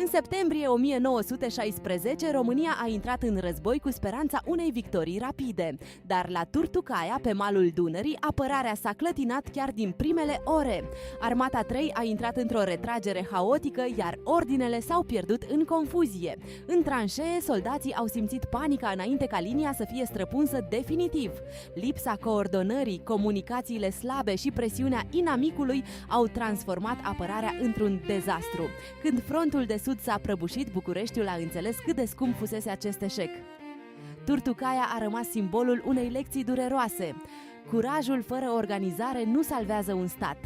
În septembrie 1916, România a intrat în război cu speranța unei victorii rapide. Dar la Turtucaia, pe malul Dunării, apărarea s-a clătinat chiar din primele ore. Armata 3 a intrat într-o retragere haotică, iar ordinele s-au pierdut în confuzie. În tranșee, soldații au simțit panica înainte ca linia să fie străpunsă definitiv. Lipsa coordonării, comunicațiile slabe și presiunea inamicului au transformat apărarea într-un dezastru. Când frontul de sud s-a prăbușit, Bucureștiul a înțeles cât de scump fusese acest eșec. Turtucaia a rămas simbolul unei lecții dureroase. Curajul fără organizare nu salvează un stat.